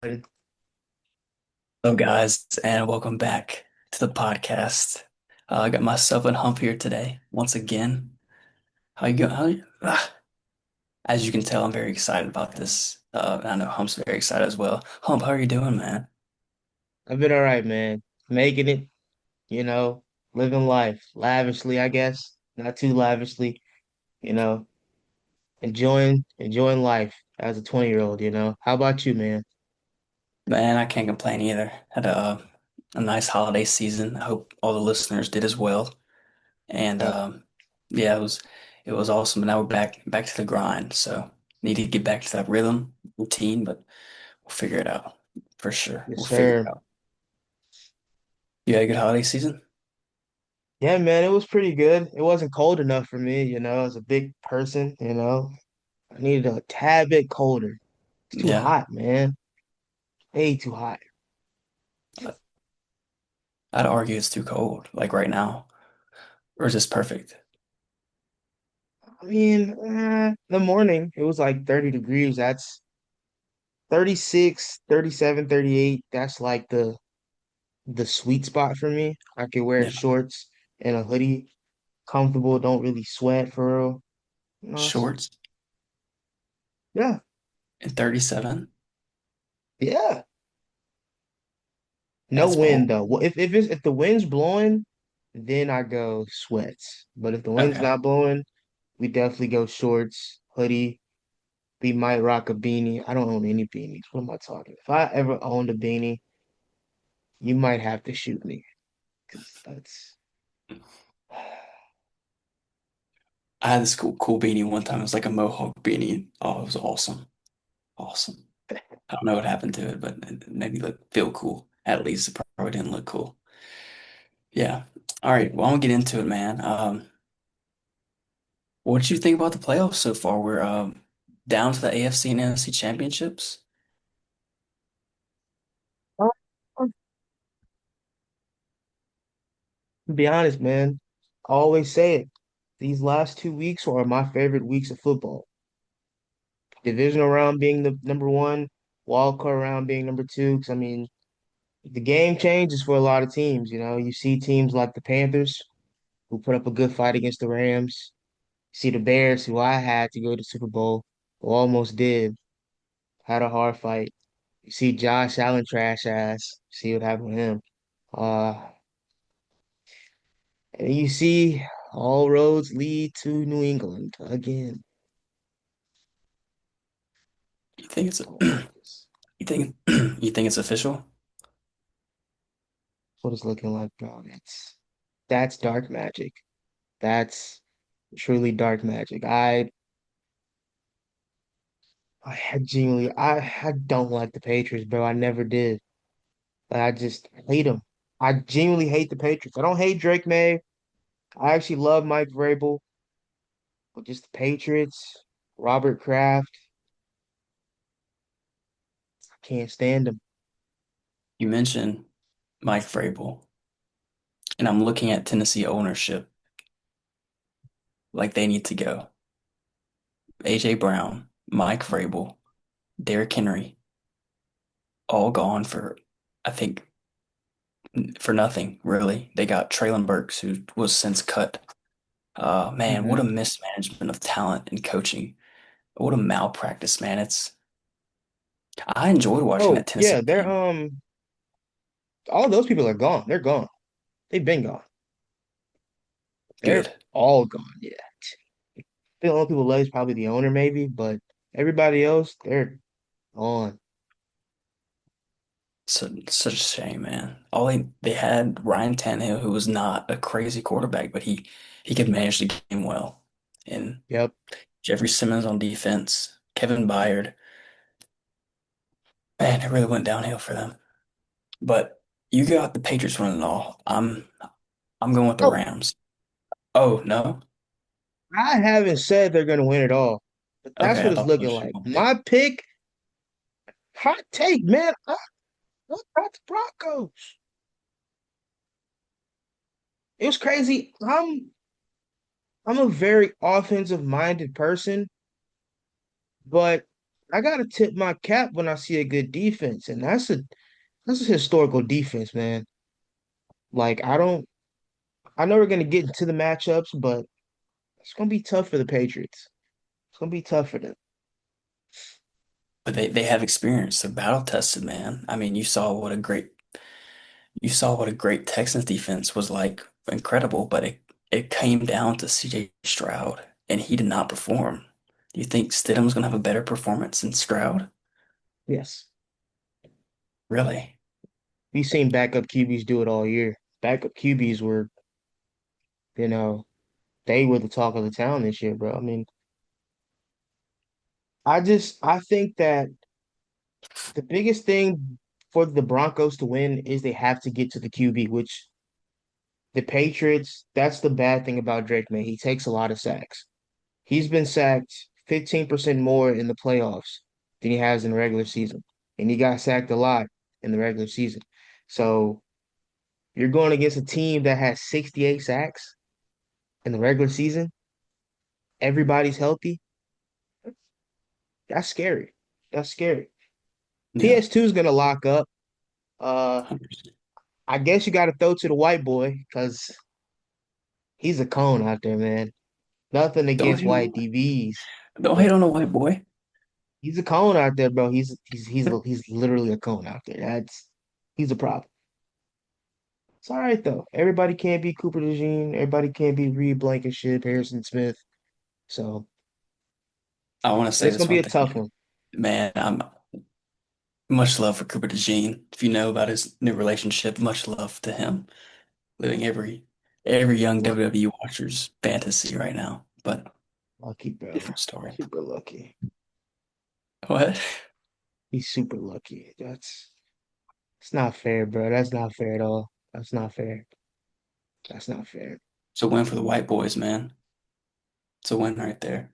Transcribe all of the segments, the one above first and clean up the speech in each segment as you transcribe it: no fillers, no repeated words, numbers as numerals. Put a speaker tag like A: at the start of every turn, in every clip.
A: Hello, guys, and welcome back to the podcast. I got myself and Hump here today once again. How you going? As you can tell, I'm very excited about this. And I know Hump's very excited as well. Hump, how are you doing, man?
B: I've been all right, man. Making it, you know, living life lavishly, I guess. Not too lavishly, you know, enjoying life as a 20-year old. How about you, man?
A: Man, I can't complain either. Had a nice holiday season. I hope all the listeners did as well. And
B: Yep.
A: yeah, it was awesome. But now we're back to the grind. So need to get back to that rhythm routine, but we'll figure it out for sure.
B: Yes,
A: We'll figure it
B: sir.
A: out. You had a good holiday season?
B: Yeah, man, it was pretty good. It wasn't cold enough for me, as a big person, I needed a tad bit colder. It's too
A: Yeah.
B: hot, man. Way too hot.
A: I'd argue it's too cold, like right now. Or is this perfect?
B: I mean, the morning, it was like 30 degrees. That's 36, 37, 38. That's like the sweet spot for me. I can wear
A: Yeah.
B: shorts and a hoodie, comfortable, don't really sweat for real.
A: Shorts
B: Yeah,
A: and 37.
B: yeah. No
A: That's
B: wind
A: bold.
B: though. Well, if the wind's blowing, then I go sweats. But if the wind's
A: Okay.
B: not blowing, we definitely go shorts, hoodie. We might rock a beanie. I don't own any beanies. What am I talking? If I ever owned a beanie, you might have to shoot me because that's
A: I had this cool beanie one time. It was like a Mohawk beanie. Oh, it was awesome. Awesome. I don't know what happened to it, but it made me feel cool. At least it probably didn't look cool. Yeah. All right. Well, I'm gonna get into it, man. What did you think about the playoffs so far? We're down to the AFC and NFC championships.
B: To be honest, man, I always say it. These last 2 weeks are my favorite weeks of football. Divisional round being the number one, wild card round being number two. Because I mean, the game changes for a lot of teams. You see teams like the Panthers who put up a good fight against the Rams. You see the Bears, who I had to go to Super Bowl, who almost did, had a hard fight. You see Josh Allen trash ass. See what happened with him. Uh, and you see all roads lead to New England again.
A: You think it's
B: Always.
A: you think you think it's official?
B: What it's looking like, bro. That's dark magic. That's truly dark magic. I don't like the Patriots, bro. I never did. I just hate them. I genuinely hate the Patriots. I don't hate Drake May. I actually love Mike Vrabel, but just the Patriots, Robert Kraft, I can't stand them.
A: You mentioned Mike Vrabel, and I'm looking at Tennessee ownership like they need to go. AJ Brown, Mike Vrabel, Derrick Henry, all gone for, I think, for nothing, really. They got Traylon Burks, who was since cut. Man, what a
B: Hmm.
A: mismanagement of talent and coaching. What a malpractice, man. I enjoyed watching
B: Oh,
A: that Tennessee
B: yeah, they're
A: team.
B: all those people are gone. They're gone. They've been gone. They're
A: Good.
B: all gone. Yeah. The only people left is probably the owner, maybe, but everybody else, they're gone.
A: So such a shame, man. All they had Ryan Tannehill, who was not a crazy quarterback, but he could manage the game well. And
B: Yep.
A: Jeffrey Simmons on defense, Kevin Byard, man, it really went downhill for them. But you got the Patriots running it all. I'm going with the
B: Oh,
A: Rams. Oh no?
B: I haven't said they're gonna win it all, but that's
A: Okay,
B: what
A: I
B: it's
A: thought that
B: looking
A: was your
B: like.
A: pick.
B: My pick, hot take, man. I got the Broncos. It was crazy. I'm a very offensive minded person, but I gotta tip my cap when I see a good defense, and that's a historical defense, man. Like I know we're gonna get into the matchups, but it's gonna be tough for the Patriots. It's gonna be tough for them.
A: But they have experience. They're battle tested, man. I mean, you saw what a great Texans defense was like. Incredible, but it came down to CJ Stroud, and he did not perform. Do you think Stidham's gonna have a better performance than Stroud?
B: Yes.
A: Really?
B: We've seen backup QBs do it all year. Backup QBs were, you know, they were the talk of the town this year, bro. I mean, I think that the biggest thing for the Broncos to win is they have to get to the QB, which the Patriots, that's the bad thing about Drake, man. He takes a lot of sacks. He's been sacked 15% more in the playoffs than he has in the regular season. And he got sacked a lot in the regular season. So you're going against a team that has 68 sacks in the regular season. Everybody's healthy. That's scary. That's scary.
A: Yeah.
B: PS2 is gonna lock up. Uh, I guess you got to throw to the white boy because he's a cone out there, man. Nothing
A: Don't
B: against
A: hate on
B: white DBs,
A: don't hate
B: but
A: on a white boy.
B: he's a cone out there, bro. He's literally a cone out there. He's a problem. It's all right though. Everybody can't be Cooper DeJean. Everybody can't be Reed Blankenship, Harrison Smith. So
A: I want to say
B: it's
A: this
B: gonna be
A: one
B: a
A: thing,
B: tough one.
A: man. I'm much love for Cooper DeJean. If you know about his new relationship, much love to him. Living every young
B: Luck,
A: WWE watcher's fantasy right now. But
B: lucky, bro.
A: different story.
B: Super lucky.
A: What?
B: He's super lucky. It's not fair, bro. That's not fair at all. That's not fair. That's not fair.
A: It's a win for the white boys, man. It's a win right there.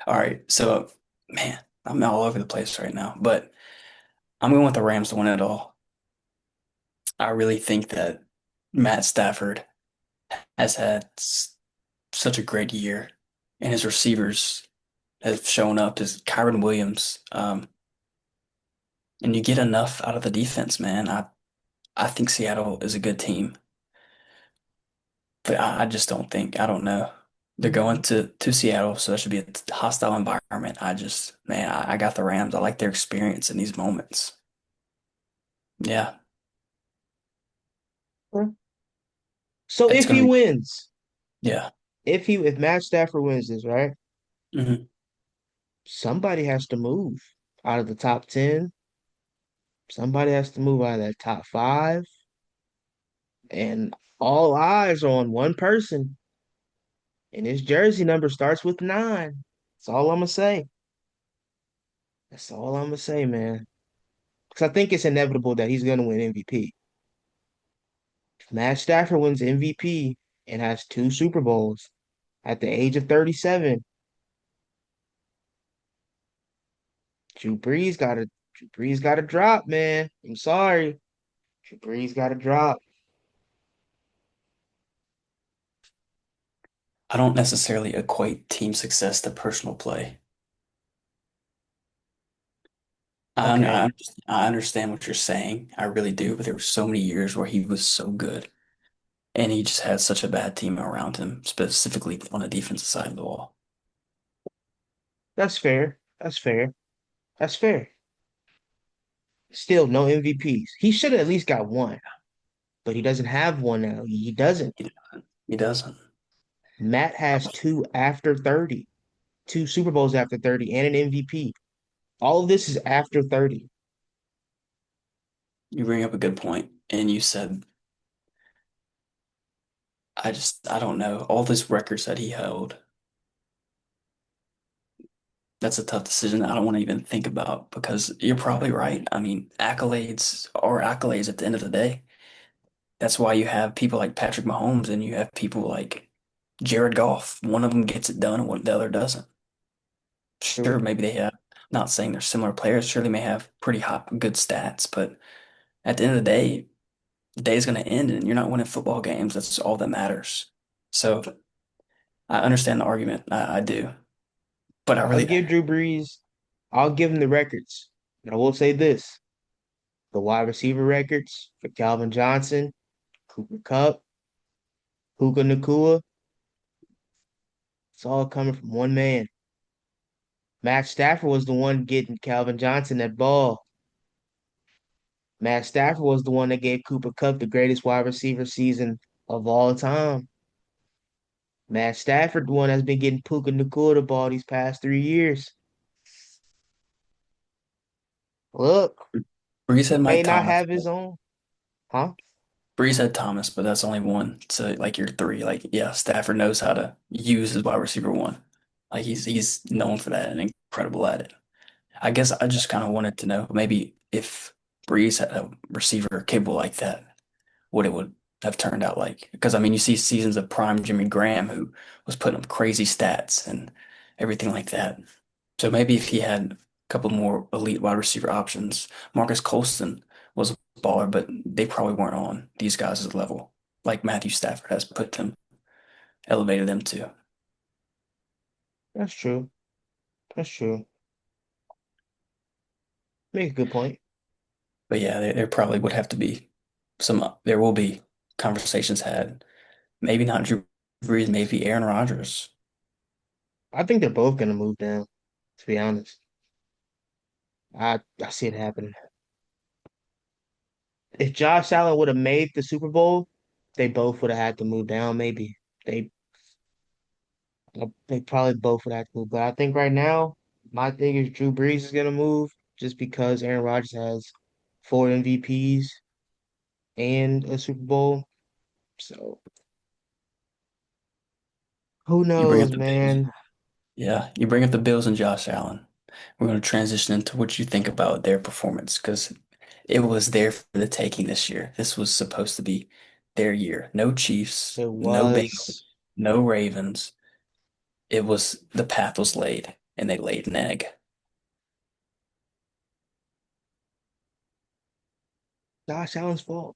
A: All right, so man, I'm all over the place right now, but I'm going with the Rams to win it all. I really think that Matt Stafford has had such a great year, and his receivers have shown up as Kyron Williams. And you get enough out of the defense, man. I think Seattle is a good team, but I just don't think, I don't know. They're going to Seattle, so that should be a hostile environment. Man, I got the Rams. I like their experience in these moments. Yeah,
B: So
A: it's
B: if
A: gonna
B: he
A: be,
B: wins,
A: yeah.
B: if Matt Stafford wins this, right?
A: hmm
B: Somebody has to move out of the top 10. Somebody has to move out of that top five. And all eyes are on one person. And his jersey number starts with 9. That's all I'm gonna say. That's all I'm gonna say, man. Because I think it's inevitable that he's gonna win MVP. If Matt Stafford wins MVP and has 2 Super Bowls at the age of 37, Drew Brees gotta drop, man. I'm sorry. Drew Brees gotta drop.
A: I don't necessarily equate team success to personal play.
B: Okay.
A: I understand what you're saying. I really do, but there were so many years where he was so good, and he just had such a bad team around him, specifically on the defensive side of the ball.
B: That's fair. That's fair. That's fair. Still no MVPs. He should have at least got one, but he doesn't have one now. He doesn't.
A: He doesn't.
B: Matt has two after 30, 2 Super Bowls after 30, and an MVP. All of this is after 30.
A: You bring up a good point, and you said, I don't know, all these records that he held. That's a tough decision I don't want to even think about because you're probably right. I mean, accolades are accolades at the end of the day. That's why you have people like Patrick Mahomes and you have people like Jared Goff. One of them gets it done and the other doesn't. Sure,
B: True.
A: maybe they have, not saying they're similar players, sure they may have pretty hot, good stats, but at the end of the day, the day is going to end and you're not winning football games. That's all that matters. So I understand the argument. I do. but I
B: I'll
A: really,
B: give Drew Brees, I'll give him the records. And I will say this, the wide receiver records for Calvin Johnson, Cooper Kupp, Puka Nacua, it's all coming from one man. Matt Stafford was the one getting Calvin Johnson that ball. Matt Stafford was the one that gave Cooper Kupp the greatest wide receiver season of all time. Matt Stafford, the one that's been getting Puka Nacua the ball these past 3 years. Look,
A: Breeze
B: he
A: had
B: may
A: Mike
B: not
A: Thomas.
B: have his own, huh?
A: Breeze had Thomas, but that's only one. So like your three, like yeah, Stafford knows how to use his wide receiver one. Like he's known for that and incredible at it. I guess I just kind of wanted to know maybe if Breeze had a receiver capable like that, what it would have turned out like. Because I mean, you see seasons of prime Jimmy Graham who was putting up crazy stats and everything like that. So maybe if he had a couple more elite wide receiver options, Marcus Colston was a baller, but they probably weren't on these guys' level, like Matthew Stafford has put them, elevated them to.
B: That's true. That's true. Make a good point.
A: But yeah, there probably would have to be there will be conversations had. Maybe not Drew Brees, maybe Aaron Rodgers.
B: I think they're both gonna move down, to be honest. I see it happening. If Josh Allen would have made the Super Bowl, they both would have had to move down, maybe. They they probably both would have to move. But I think right now, my thing is Drew Brees is gonna move just because Aaron Rodgers has 4 MVPs and a Super Bowl. So who
A: You bring up
B: knows,
A: the Bills.
B: man?
A: Yeah, you bring up the Bills and Josh Allen. We're going to transition into what you think about their performance because it was there for the taking this year. This was supposed to be their year. No Chiefs,
B: It
A: no Bengals,
B: was
A: no Ravens. It was the path was laid, and they laid an egg.
B: Josh Allen's fault.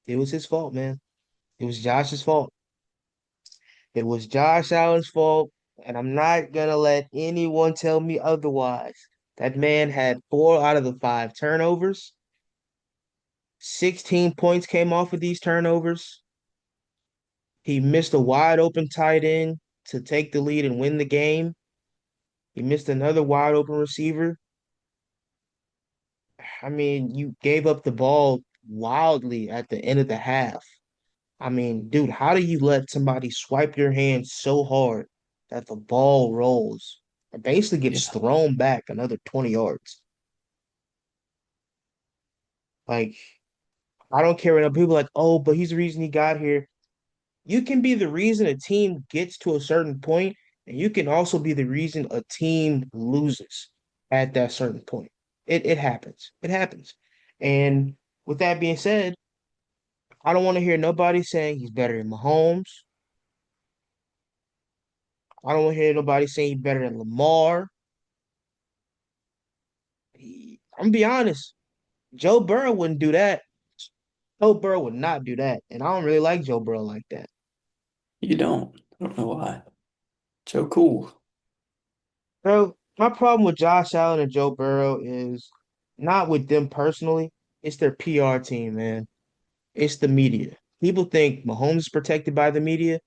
B: It was his fault, man. It was Josh's fault. It was Josh Allen's fault, and I'm not gonna let anyone tell me otherwise. That man had 4 out of the 5 turnovers. 16 points came off of these turnovers. He missed a wide open tight end to take the lead and win the game. He missed another wide open receiver. I mean, you gave up the ball wildly at the end of the half. I mean, dude, how do you let somebody swipe your hand so hard that the ball rolls and basically gets
A: Yeah,
B: thrown back another 20 yards? Like, I don't care enough. People are like, oh, but he's the reason he got here. You can be the reason a team gets to a certain point, and you can also be the reason a team loses at that certain point. It happens. It happens. And with that being said, I don't want to hear nobody saying he's better than Mahomes. I don't want to hear nobody saying he's better than Lamar. I'm gonna be honest. Joe Burrow wouldn't do that. Joe Burrow would not do that, and I don't really like Joe Burrow like that,
A: you don't. I don't know why. Joe Cool.
B: bro. My problem with Josh Allen and Joe Burrow is not with them personally. It's their PR team, man. It's the media. People think Mahomes is protected by the media.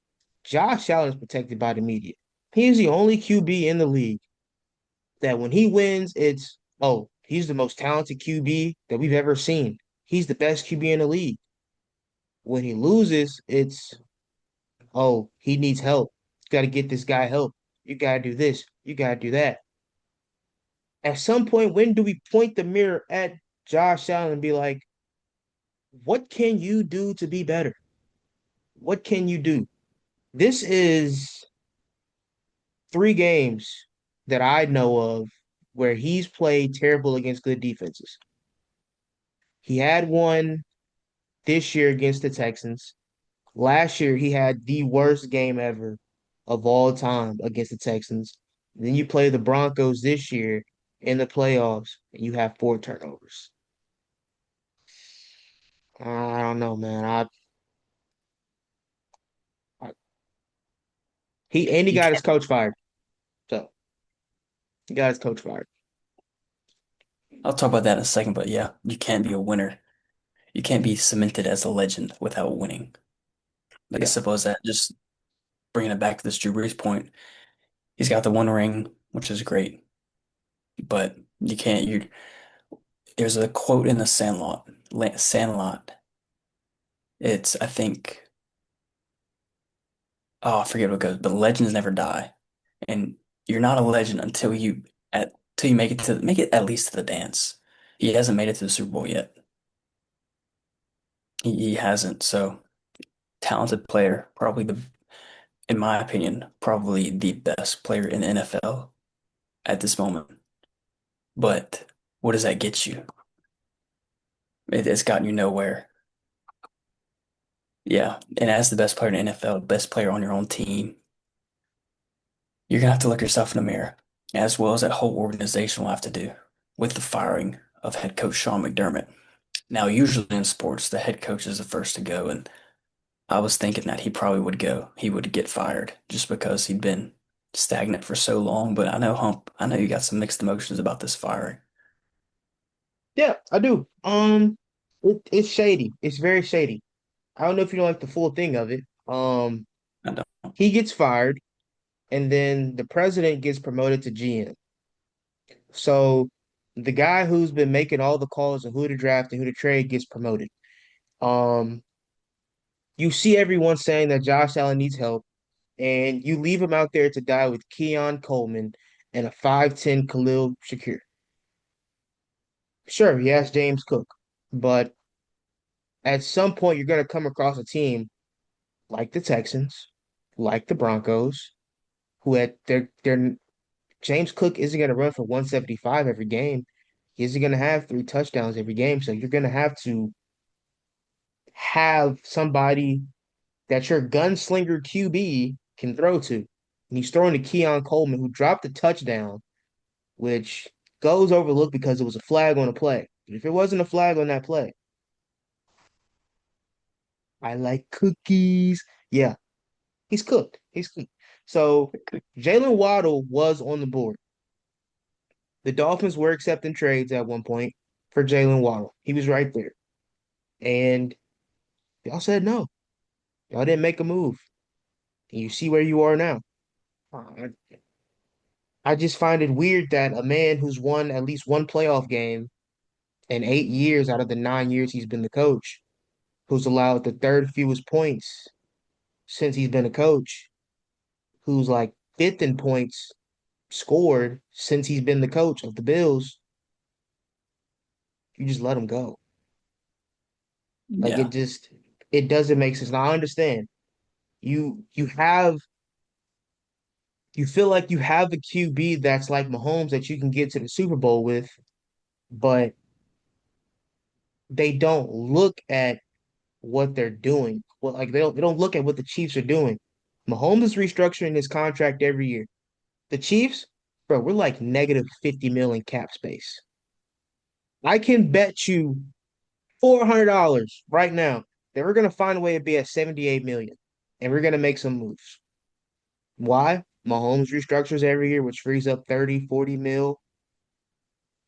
B: Josh Allen is protected by the media. He's the only QB in the league that when he wins, it's, oh, he's the most talented QB that we've ever seen. He's the best QB in the league. When he loses, it's, oh, he needs help. You got to get this guy help. You got to do this. You got to do that. At some point, when do we point the mirror at Josh Allen and be like, what can you do to be better? What can you do? This is 3 games that I know of where he's played terrible against good defenses. He had one this year against the Texans. Last year, he had the worst game ever of all time against the Texans. Then you play the Broncos this year in the playoffs, and you have 4 turnovers. I don't know, man. I he
A: You
B: got his
A: can't.
B: coach fired. So. He got his coach fired.
A: I'll talk about that in a second, but yeah, you can't be a winner. You can't be cemented as a legend without winning. Like I
B: Yeah.
A: suppose that just bringing it back to this Drew Brees point, he's got the one ring, which is great, but you can't. You there's a quote in the Sandlot. It's I think I forget what it goes, but legends never die, and you're not a legend until you make it at least to the dance. He hasn't made it to the Super Bowl yet. He hasn't. So talented player, probably in my opinion, probably the best player in the NFL at this moment. But what does that get you? It's gotten you nowhere. Yeah, and as the best player in the NFL, best player on your own team, you're gonna have to look yourself in the mirror, as well as that whole organization will have to do with the firing of head coach Sean McDermott. Now, usually in sports, the head coach is the first to go, and I was thinking that he probably would go. He would get fired just because he'd been stagnant for so long. But I know you got some mixed emotions about this firing.
B: Yeah, I do. It's shady. It's very shady. I don't know if you know like the full thing of it.
A: I don't.
B: He gets fired, and then the president gets promoted to GM. So the guy who's been making all the calls on who to draft and who to trade gets promoted. Um, you see everyone saying that Josh Allen needs help, and you leave him out there to die with Keon Coleman and a 5'10" Khalil Shakir. Sure, he has James Cook, but at some point you're going to come across a team like the Texans, like the Broncos, who had their James Cook isn't going to run for 175 every game. He isn't going to have three touchdowns every game. So you're going to have somebody that your gunslinger QB can throw to. And he's throwing to Keon Coleman, who dropped a touchdown, which goes overlooked because it was a flag on a play. But if it wasn't a flag on that play, I like cookies. Yeah, he's cooked. He's cooked. So Jalen Waddle was on the board. The Dolphins were accepting trades at one point for Jalen Waddle. He was right there. And y'all said no. Y'all didn't make a move. And you see where you are now. I, I just find it weird that a man who's won at least one playoff game in 8 years out of the 9 years he's been the coach, who's allowed the third fewest points since he's been a coach, who's like fifth in points scored since he's been the coach of the Bills, you just let him go. Like
A: Yeah,
B: it doesn't make sense. Now I understand. You feel like you have a QB that's like Mahomes that you can get to the Super Bowl with, but they don't look at what they're doing. Well, like they don't look at what the Chiefs are doing. Mahomes is restructuring his contract every year. The Chiefs, bro, we're like negative 50 million cap space. I can bet you $400 right now that we're gonna find a way to be at 78 million, and we're gonna make some moves. Why? Mahomes restructures every year, which frees up 30, 40 mil.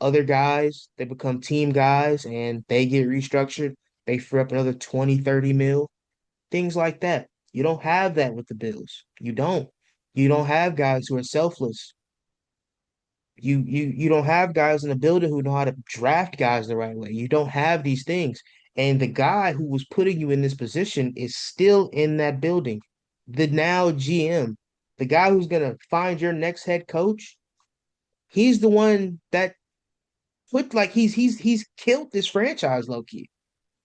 B: Other guys, they become team guys and they get restructured. They free up another 20, 30 mil. Things like that. You don't have that with the Bills. You don't. You don't have guys who are selfless. You don't have guys in the building who know how to draft guys the right way. You don't have these things. And the guy who was putting you in this position is still in that building. The now GM, the guy who's gonna find your next head coach, he's the one that put like he's killed this franchise low key.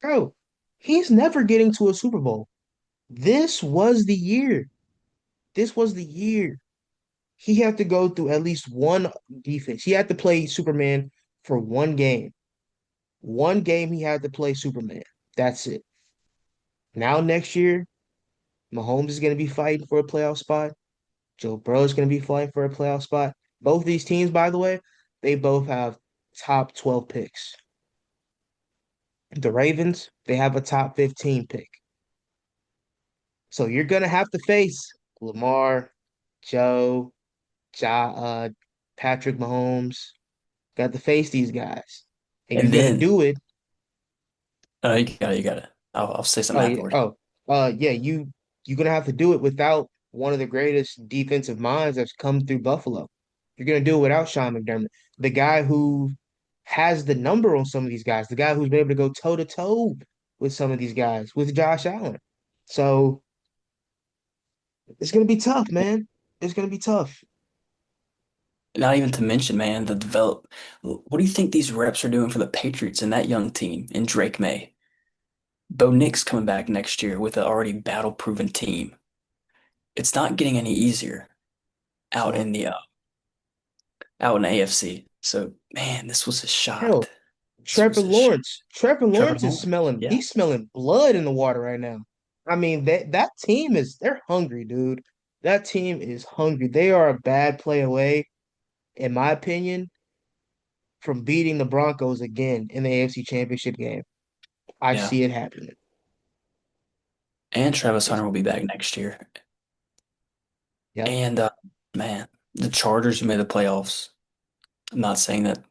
B: Bro, he's never getting to a Super Bowl. This was the year. This was the year. He had to go through at least one defense. He had to play Superman for one game. One game he had to play Superman. That's it. Now next year, Mahomes is going to be fighting for a playoff spot. Joe Burrow is going to be fighting for a playoff spot. Both these teams, by the way, they both have top 12 picks. The Ravens, they have a top 15 pick. So you're going to have to face Lamar, Joe, Ja, Patrick Mahomes. Got to face these guys, and you're
A: And
B: gonna
A: then,
B: do it.
A: you got it. I'll say
B: Oh
A: something
B: yeah.
A: afterwards.
B: Yeah. You're gonna have to do it without one of the greatest defensive minds that's come through Buffalo. You're gonna do it without Sean McDermott, the guy who has the number on some of these guys, the guy who's been able to go toe to toe with some of these guys, with Josh Allen. So it's gonna be tough, man. It's gonna be tough.
A: Not even to mention, man, the develop. What do you think these reps are doing for the Patriots and that young team and Drake May? Bo Nix coming back next year with an already battle-proven team. It's not getting any easier out
B: So
A: in the out in the AFC. So, man, this was a shot.
B: hell,
A: This was a shot.
B: Trevor
A: Trevor
B: Lawrence is
A: Lawrence.
B: smelling
A: Yeah,
B: he's smelling blood in the water right now. I mean, that team they're hungry, dude. That team is hungry. They are a bad play away, in my opinion, from beating the Broncos again in the AFC Championship game. I
A: yeah.
B: see it happening.
A: And Travis
B: It's
A: Hunter will be back next year.
B: Yep.
A: And man, the Chargers made the playoffs. I'm not saying that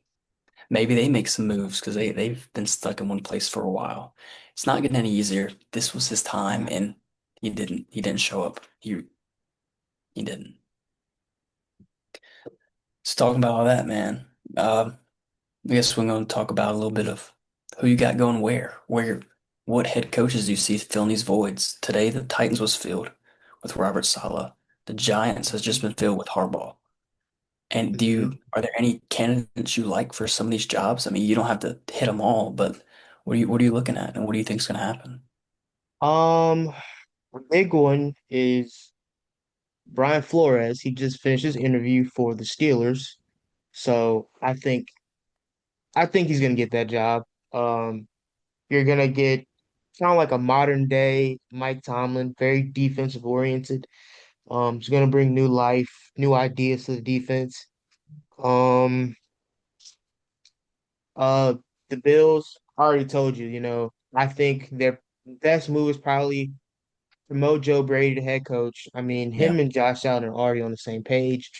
A: maybe they make some moves because they've been stuck in one place for a while. It's not getting any easier. This was his time, and he didn't show up. He didn't. Let's talk about all that, man. I guess we're going to talk about a little bit of who you got going where, what head coaches do you see filling these voids? Today, the Titans was filled with Robert Saleh. The Giants has just been filled with Harbaugh. And
B: Mhm.
A: are there any candidates you like for some of these jobs? I mean, you don't have to hit them all, but what are you looking at, and what do you think is going to happen?
B: Um, a big one is Brian Flores. He just finished his interview for the Steelers. So I think he's gonna get that job. Um, you're gonna get kind of like a modern day Mike Tomlin, very defensive oriented. He's gonna bring new life, new ideas to the defense. Um, uh, the Bills, I already told you, I think their best move is probably promote Joe Brady to head coach. I mean,
A: Yeah,
B: him and Josh Allen are already on the same page.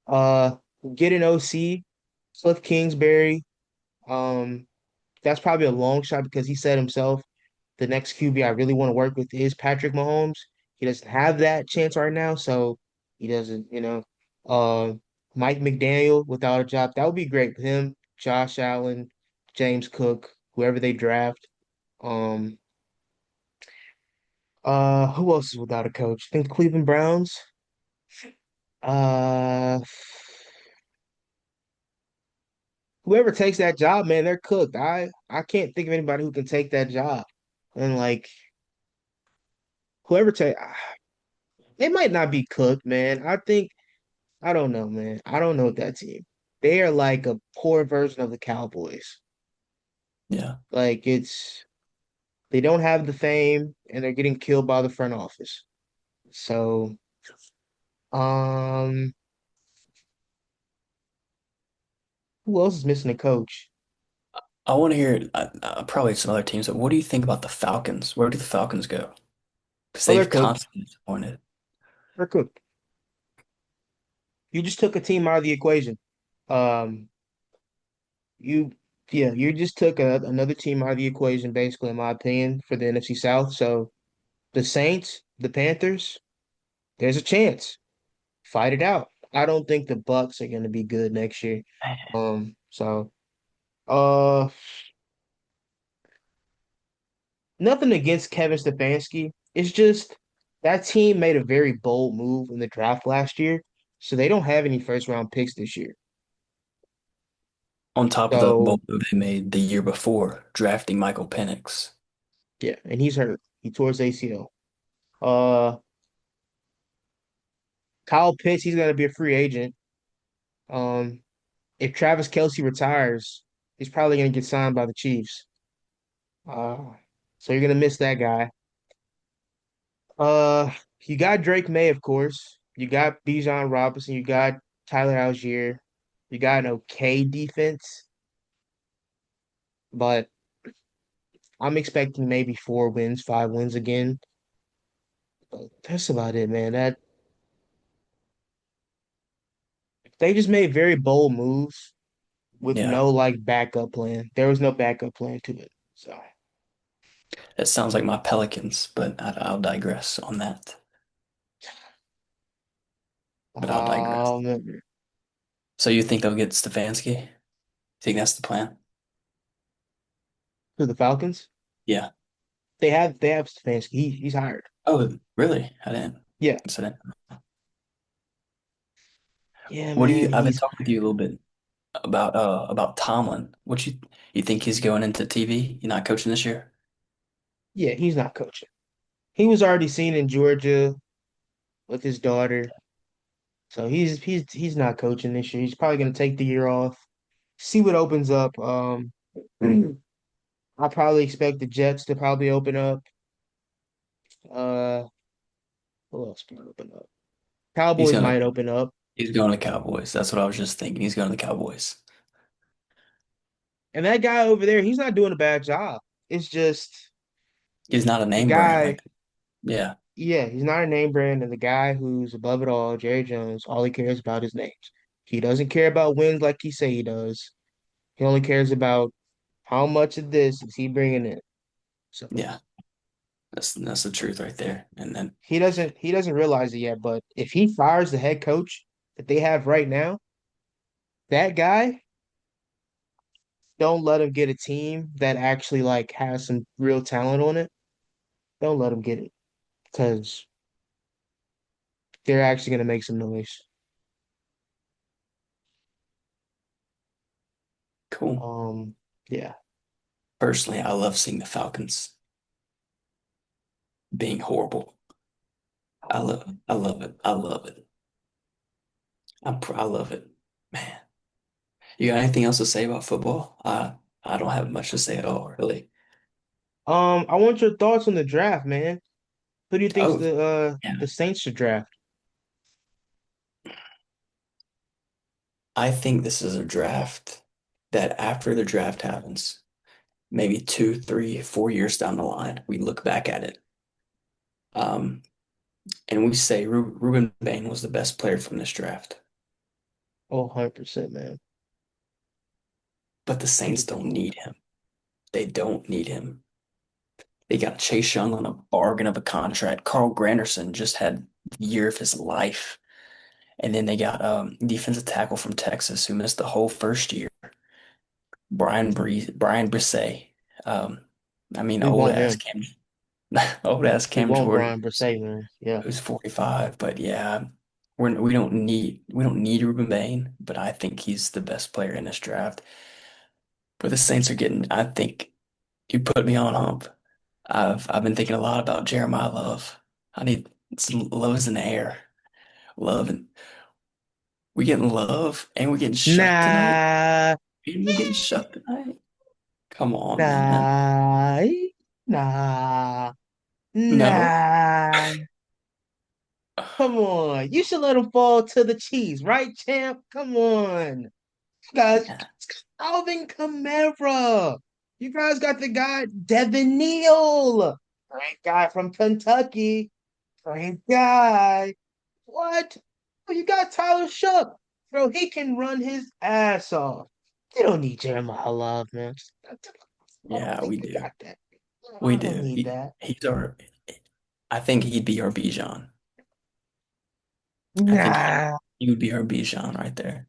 B: Uh, get an OC, Cliff Kingsbury. Um, that's probably a long shot because he said himself, the next QB I really want to work with is Patrick Mahomes. He doesn't have that chance right now, so he doesn't. Uh, Mike McDaniel without a job, that would be great with him, Josh Allen, James Cook, whoever they draft. Um, who else is without a coach? I think the Cleveland Browns. Uh, whoever takes that job, man, they're cooked. I can't think of anybody who can take that job. And like whoever take, they might not be cooked, man. I don't know, man. I don't know that team. They are like a poor version of the Cowboys.
A: yeah.
B: Like they don't have the fame and they're getting killed by the front office. So, um, who else is missing a coach?
A: I want to hear probably some other teams, but what do you think about the Falcons? Where do the Falcons go? Because
B: Oh, they're
A: they've
B: cooked.
A: constantly disappointed.
B: They're cooked. You just took a team out of the equation. Um, you yeah, you just took another team out of the equation, basically, in my opinion, for the NFC South. So the Saints, the Panthers, there's a chance. Fight it out. I don't think the Bucks are gonna be good next year. So uh nothing against Kevin Stefanski. It's just that team made a very bold move in the draft last year, so they don't have any first round picks this year.
A: On top of the
B: So
A: bold move they made the year before, drafting Michael Penix.
B: yeah, and he's hurt. He tore his ACL. Uh Kyle Pitts, he's gonna be a free agent. Um, if Travis Kelce retires, he's probably gonna get signed by the Chiefs. Uh, so you're gonna miss that guy. Uh, you got Drake May, of course. You got Bijan Robinson. You got Tyler Algier. You got an okay defense, but I'm expecting maybe 4 wins, 5 wins again. But that's about it, man. They just made very bold moves with
A: Yeah,
B: no like backup plan. There was no backup plan to it. So,
A: that sounds like my Pelicans, but I'll digress on that. But I'll digress.
B: um,
A: So you think they'll get Stefanski? Think that's the plan?
B: to the Falcons,
A: Yeah.
B: they have Stefanski. He's hired.
A: Oh, really? I didn't.
B: Yeah,
A: So then,
B: yeah,
A: what do you?
B: man.
A: I've been
B: He's
A: talking with you a little bit about Tomlin. What you think he's going into TV? You're not coaching this year?
B: yeah, he's not coaching. He was already seen in Georgia with his daughter. So he's not coaching this year. He's probably gonna take the year off, see what opens up. I probably expect the Jets to probably open up. Uh, who else might open up?
A: He's
B: Cowboys
A: gonna
B: might open up.
A: he's going to Cowboys. That's what I was just thinking. He's going to the Cowboys.
B: And that guy over there, he's not doing a bad job. It's just
A: He's not a
B: the
A: name brand
B: guy,
A: like yeah,
B: yeah, he's not a name brand, and the guy who's above it all, Jerry Jones, all he cares about is names. He doesn't care about wins like he say he does. He only cares about how much of this is he bringing in. So
A: yeah. That's the truth right there. And then
B: he doesn't realize it yet, but if he fires the head coach that they have right now, that guy, don't let him get a team that actually like has some real talent on it. Don't let him get it because they're actually gonna make some noise.
A: cool.
B: Um, yeah.
A: Personally, I love seeing the Falcons being horrible. I love it. I love it. I love it. Man. You got anything else to say about football? I don't have much to say at all, really.
B: I want your thoughts on the draft, man. Who do you think's
A: Oh,
B: the
A: yeah.
B: Saints should draft?
A: I think this is a draft that after the draft happens, maybe 2, 3, 4 years down the line, we look back at it. Um, and we say Ruben Bain was the best player from this draft.
B: Oh, 100%, man.
A: But the Saints don't need him. They don't need him. They got Chase Young on a bargain of a contract. Carl Granderson just had the year of his life. And then they got defensive tackle from Texas who missed the whole first year. Brian Brisset. Um, I mean,
B: We want him.
A: old ass
B: We
A: Cam
B: want
A: Jordan
B: Brian Brsay, man. Yeah.
A: who's 45. But yeah, we don't need Ruben Bain, but I think he's the best player in this draft. But the Saints are getting, I think you put me on hump. I've been thinking a lot about Jeremiah Love. I need some loves in the air. Love and we getting love and we're getting shut tonight.
B: Nah,
A: And we're getting shut tonight. Come on, man.
B: nah, nah,
A: No.
B: nah. Come on. You should let him fall to the cheese, right, champ? Come on. You guys, Alvin Kamara. You guys got the guy, Devin Neal. Great guy from Kentucky. Great guy. What? Oh, you got Tyler Shook. Bro, he can run his ass off. They don't need Jeremiah Love, man. I don't
A: Yeah,
B: think
A: we
B: they
A: do.
B: got that.
A: We
B: I don't
A: do.
B: need that.
A: He's our I think he'd be our Bijan. I think
B: Nah.
A: he would be our Bijan right there.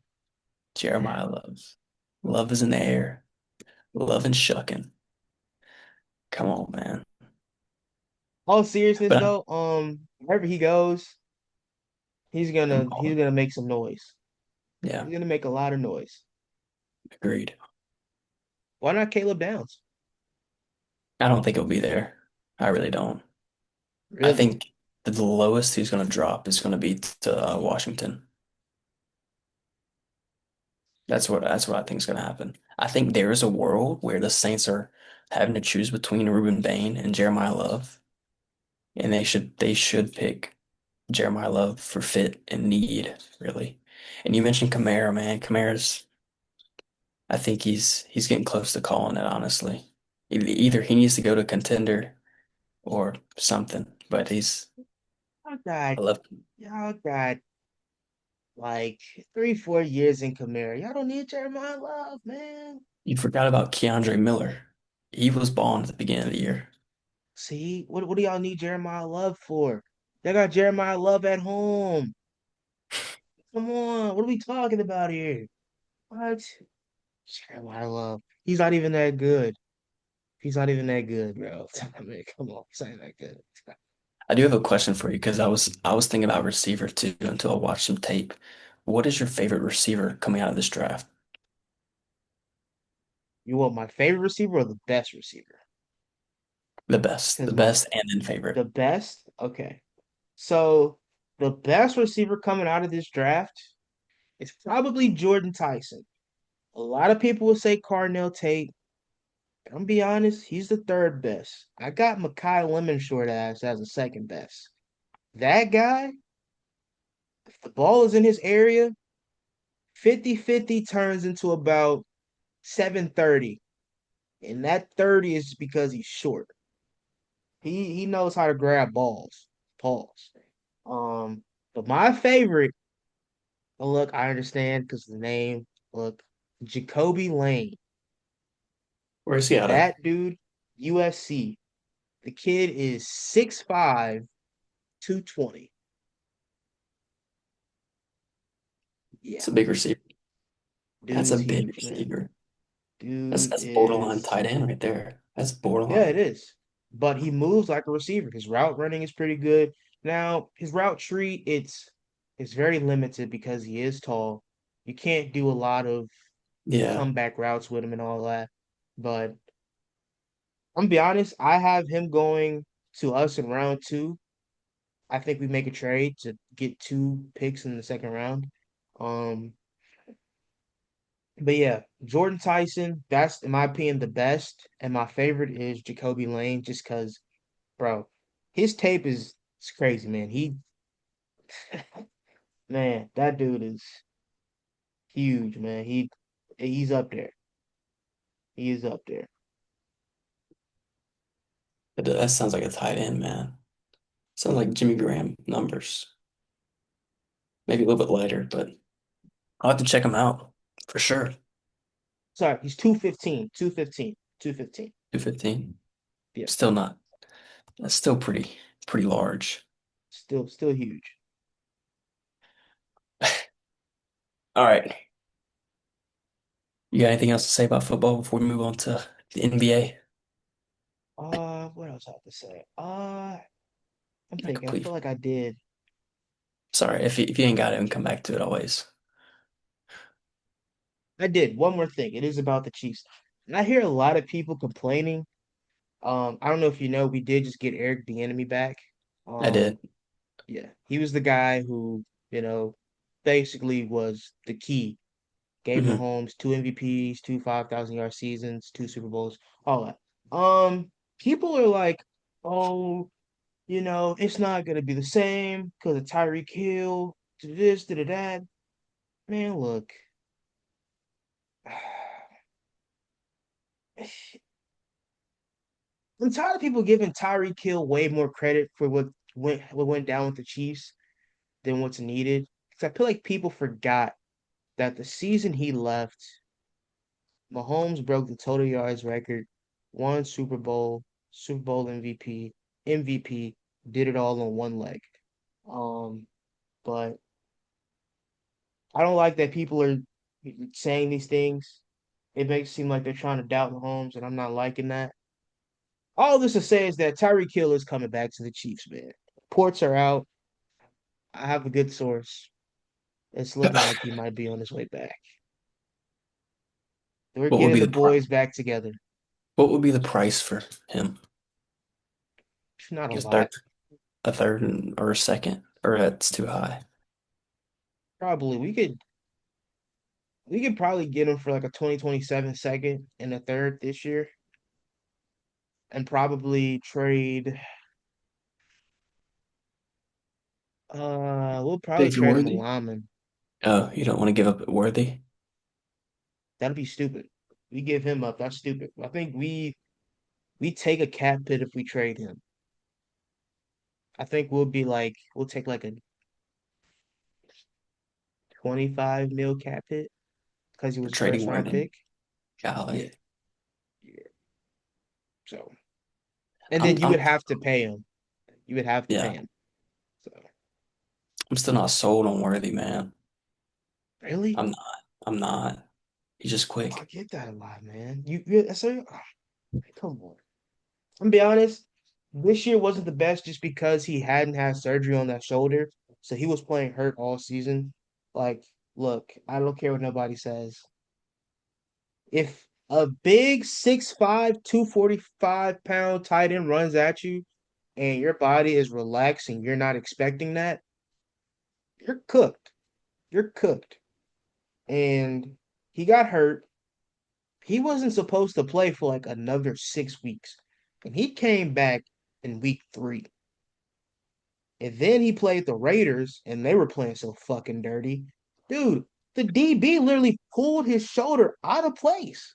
A: Jeremiah loves. Love is in the air. Love and shucking. Come on, man.
B: All seriousness
A: But
B: though, wherever he goes, he's
A: I'm
B: gonna he's
A: calling.
B: gonna make some noise.
A: Yeah,
B: He's gonna make a lot of noise.
A: agreed.
B: Why not Caleb Downs?
A: I don't think he'll be there. I really don't. I
B: Really?
A: think the lowest he's going to drop is going to be to Washington. That's what I think is going to happen. I think there is a world where the Saints are having to choose between Ruben Bain and Jeremiah Love, and they should pick Jeremiah Love for fit and need, really. And you mentioned Kamara, man. I think he's getting close to calling it, honestly. Either he needs to go to contender or something, but
B: Oh God.
A: I love
B: Oh God. Like 3, 4 years in Kamara. Y'all don't need Jeremiah Love, man.
A: You forgot about Keandre Miller. He was balling at the beginning of the year.
B: See, what do y'all need Jeremiah Love for? They got Jeremiah Love at home. Come on, what are we talking about here? What? Jeremiah Love. He's not even that good. He's not even that good, bro. I mean, come on, he's not even that good.
A: I do have a question for you because I was thinking about receiver too until I watched some tape. What is your favorite receiver coming out of this draft?
B: You want my favorite receiver or the best receiver?
A: The
B: Because
A: best, and then favorite.
B: the best, okay. So the best receiver coming out of this draft is probably Jordan Tyson. A lot of people will say Carnell Tate. I'm gonna be honest, he's the third best. I got Makai Lemon short ass as the second best. That guy, if the ball is in his area, 50-50 turns into about 730. And that 30 is because he's short. He knows how to grab balls. Pause. Um, but my favorite, and look, I understand because the name, look, Jacoby Lane.
A: Where's he out of?
B: That dude, USC. The kid is 6'5", 220.
A: It's
B: Yeah,
A: a big receiver. That's a
B: dude's
A: big
B: huge, man.
A: receiver. That's
B: Dude
A: that's borderline
B: is,
A: tight end right there. That's
B: yeah, it
A: borderline.
B: is. But he moves like a receiver. His route running is pretty good. Now, his route tree, it's very limited because he is tall. You can't do a lot of
A: Yeah.
B: comeback routes with him and all that. But I'm gonna be honest, I have him going to us in round two. I think we make a trade to get 2 picks in the second round. Um, but yeah, Jordan Tyson, that's in my opinion the best, and my favorite is Jacoby Lane, just because, bro, his tape is it's crazy, man. He man, that dude is huge, man. He's up there. He is up there.
A: That sounds like a tight end, man. Sounds like Jimmy Graham numbers. Maybe a little bit lighter, but I'll have to check him out for sure.
B: Sorry, he's 215, 215, 215.
A: 215.
B: Yeah,
A: Still not. That's still pretty large.
B: still huge.
A: All right. You got anything else to say about football before we move on to the NBA?
B: What else I have to say? I'm
A: I
B: thinking. I
A: complete.
B: feel like I did.
A: Sorry, if you ain't got it, we can come back to it always.
B: I did. One more thing. It is about the Chiefs. And I hear a lot of people complaining. I don't know if you know, we did just get Eric Bieniemy back.
A: I did.
B: Um, yeah, he was the guy who, basically was the key. Gave
A: Hmm.
B: Mahomes 2 MVPs, 2 5,000-yard seasons, 2 Super Bowls, all that. People are like, oh, it's not gonna be the same because of Tyreek Hill, to this, to that. Man, look. I'm tired of people giving Tyreek Hill way more credit for what went down with the Chiefs than what's needed. Because I feel like people forgot that the season he left, Mahomes broke the total yards record, won Super Bowl, Super Bowl MVP, MVP, did it all on one leg. Um, but I don't like that people are saying these things. It makes it seem like they're trying to doubt Mahomes, and I'm not liking that. All this to say is that Tyreek Hill is coming back to the Chiefs, man. Reports are out. I have a good source. It's looking like he might be on his way back. We're
A: What would
B: getting
A: be
B: the
A: the price?
B: boys back together.
A: What would be the price for him?
B: It's not a
A: A third,
B: lot.
A: or a second, or that's too high.
B: Probably we could probably get him for like a 2027 second and a third this year, and probably trade. We'll probably
A: David
B: trade him a
A: Worthy?
B: lineman.
A: Oh, you don't want to give up Worthy?
B: That'd be stupid. We give him up. That's stupid. I think we take a cap hit if we trade him. I think we'll take like 25 mil cap hit because he
A: for
B: was
A: trading
B: first round
A: Worthy.
B: pick. Yeah,
A: Golly.
B: yeah. So, and
A: I'm
B: then you would
A: I'm
B: have to pay him. You would have to pay
A: yeah.
B: him. So,
A: I'm still not sold on Worthy, man.
B: really?
A: I'm not. I'm not. He's just
B: I
A: quick.
B: get that a lot, man. So come on. I'm gonna be honest. This year wasn't the best just because he hadn't had surgery on that shoulder, so he was playing hurt all season. Like, look, I don't care what nobody says. If a big 6'5", 245 pound tight end runs at you and your body is relaxed and you're not expecting that, you're cooked. You're cooked. And he got hurt. He wasn't supposed to play for like another 6 weeks. And he came back in week 3. And then he played the Raiders and they were playing so fucking dirty. Dude, the DB literally pulled his shoulder out of place.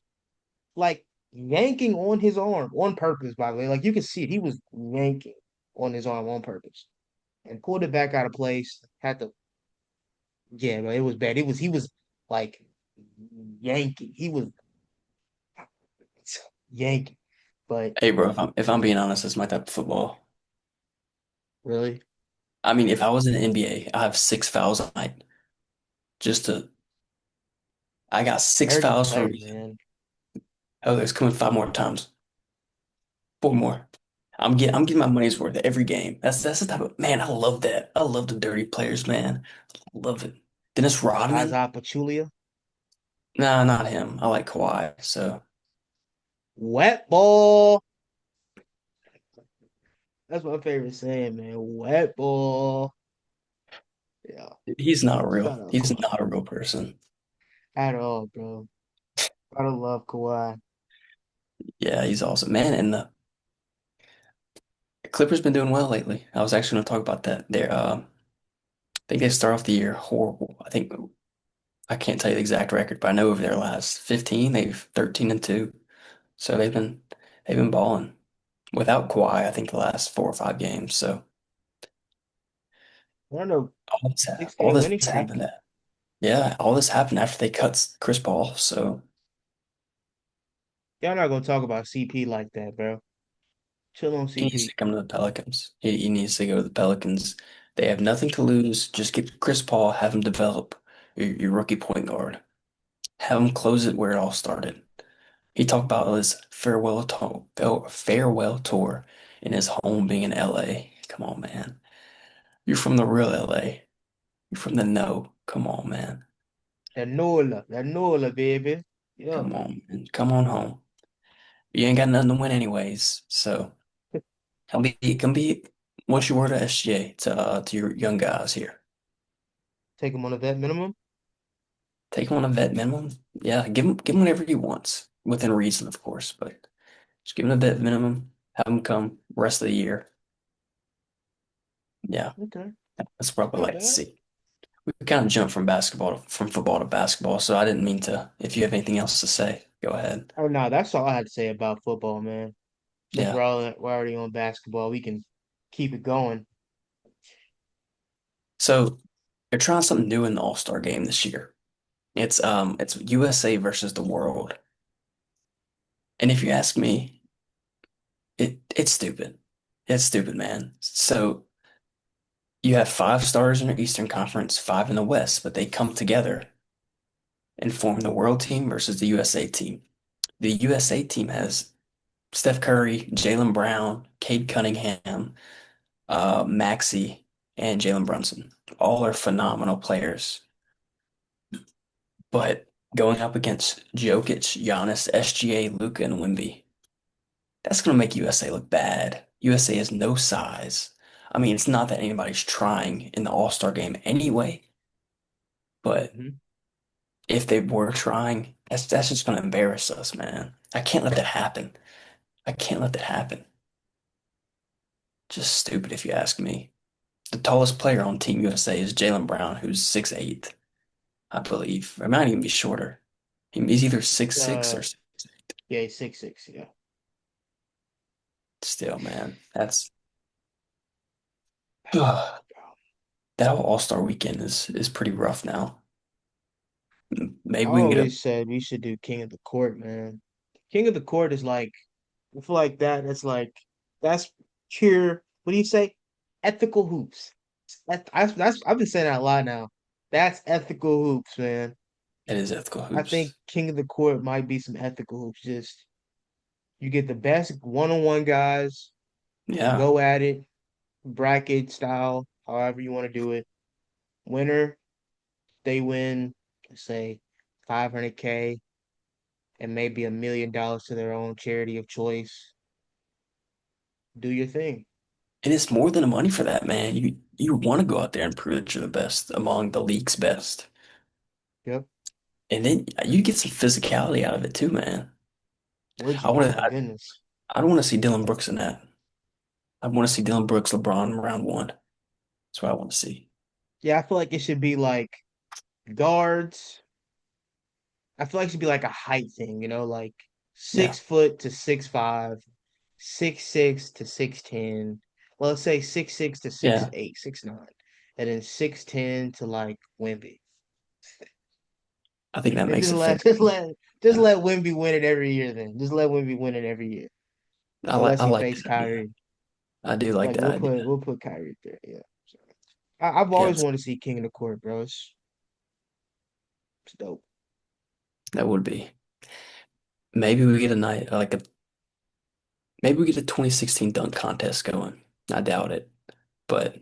B: Like yanking on his arm on purpose, by the way. Like you can see it. He was yanking on his arm on purpose and pulled it back out of place. Had to, yeah, but it was bad. He was like yanking. He was yanking. But
A: Hey, bro, if I'm being honest, it's my type of football.
B: really,
A: I mean, if I was in the NBA, I have 6 fouls a night. Just to, I got six
B: dirty
A: fouls for a
B: play,
A: reason.
B: man.
A: Oh, there's coming 5 more times. 4 more. I'm getting my money's worth every game. That's the type of man. I love that. I love the dirty players, man. Love it. Dennis Rodman?
B: Zaza Pachulia,
A: Nah, not him. I like Kawhi. So
B: wet ball. That's my favorite saying, man. Wet ball. Yeah,
A: he's not real.
B: shout out
A: He's
B: Kawhi
A: not a real person.
B: at all, bro. I don't love Kawhi.
A: Yeah, he's awesome, man. And the Clippers been doing well lately. I was actually going to talk about that. I think they start off the year horrible. I think I can't tell you the exact record, but I know over their last 15, they've 13-2. So they've been balling without Kawhi. I think the last 4 or 5 games. So
B: I don't know,
A: all
B: 6 game
A: this
B: winning streak.
A: happened. Yeah, all this happened after they cut Chris Paul. So
B: Y'all not gonna talk about CP like that, bro. Chill on
A: he needs
B: CP.
A: to come to the Pelicans. He needs to go to the Pelicans. They have nothing to lose. Just get Chris Paul, have him develop your rookie point guard. Have him close it where it all started. He talked about his farewell tour in his home being in LA. Come on, man. You're from the real LA. You're from the no. Come on, man.
B: That Nola, baby. Yeah.
A: Come on, man. Come on home. You ain't got nothing to win anyways. So come be what you were to SGA to your young guys here.
B: Take him on a vet minimum.
A: Take him on a vet minimum. Yeah, give him whatever he wants within reason, of course, but just give him a vet minimum. Have him come rest of the year. Yeah,
B: Okay.
A: that's what I would
B: Not
A: like to
B: bad.
A: see. We kind of jumped from football to basketball, so I didn't mean to. If you have anything else to say, go ahead.
B: Oh no, that's all I had to say about football, man. Since
A: Yeah.
B: we're already on basketball, we can keep it going.
A: So they're trying something new in the All-Star game this year. It's USA versus the world. And if you ask me, it's stupid. It's stupid, man. So you have 5 stars in the Eastern Conference, 5 in the West, but they come together and form the world team versus the USA team. The USA team has Steph Curry, Jaylen Brown, Cade Cunningham, Maxey, and Jalen Brunson. All are phenomenal players. But going up against Jokic, Giannis, SGA, Luka, and Wemby, that's going to make USA look bad. USA has no size. I mean, it's not that anybody's trying in the All-Star game anyway, but
B: Hmm.
A: if they were trying, that's just going to embarrass us, man. I can't let that happen. I can't let that happen. Just stupid if you ask me. The tallest player on Team USA is Jaylen Brown, who's 6'8", I believe. Or it might even be shorter. He's either 6'6"
B: Uh,
A: or
B: yeah, 6'6". Yeah.
A: still, man. That's
B: Bad.
A: that whole All-Star weekend is pretty rough now. Maybe
B: I
A: we can get a.
B: always said we should do King of the Court, man. King of the Court is like I feel like that. It's like that's pure. What do you say? Ethical hoops. That's I've been saying that a lot now. That's ethical hoops, man.
A: It is ethical
B: I think
A: hoops.
B: King of the Court might be some ethical hoops. Just you get the best one-on-one guys,
A: Yeah.
B: go at it, bracket style, however you want to do it. Winner, they win, let's say 500K and maybe $1 million to their own charity of choice. Do your thing.
A: And it's more than the money for that, man. You want to go out there and prove that you're the best among the league's best.
B: Yep.
A: And then you get some physicality out of it too, man.
B: Would
A: I
B: you? Oh
A: want
B: my
A: to.
B: goodness.
A: I don't want to see Dylan Brooks in that. I want to see Dylan Brooks, LeBron in round one. That's what I want to see.
B: Yeah, I feel like it should be like guards. I feel like it should be like a height thing, like
A: Yeah.
B: 6 foot to 6'5", 6'6" to 6'10". Well, let's say 6'6" to six
A: Yeah.
B: eight, 6'9", and then 6'10" to like Wemby.
A: I think that
B: And
A: makes
B: just
A: it
B: let
A: fair.
B: just let just
A: Yeah.
B: let Wemby win it every year then. Just let Wemby win it every year.
A: I
B: Unless he
A: like
B: face
A: that idea.
B: Kyrie.
A: I do like
B: Like
A: that
B: we'll put
A: idea.
B: we'll put Kyrie there. Yeah. So, I've always
A: Yes,
B: wanted to see King of the Court, bro. It's dope.
A: that would be. Maybe we get a night like a maybe we get a 2016 dunk contest going. I doubt it, but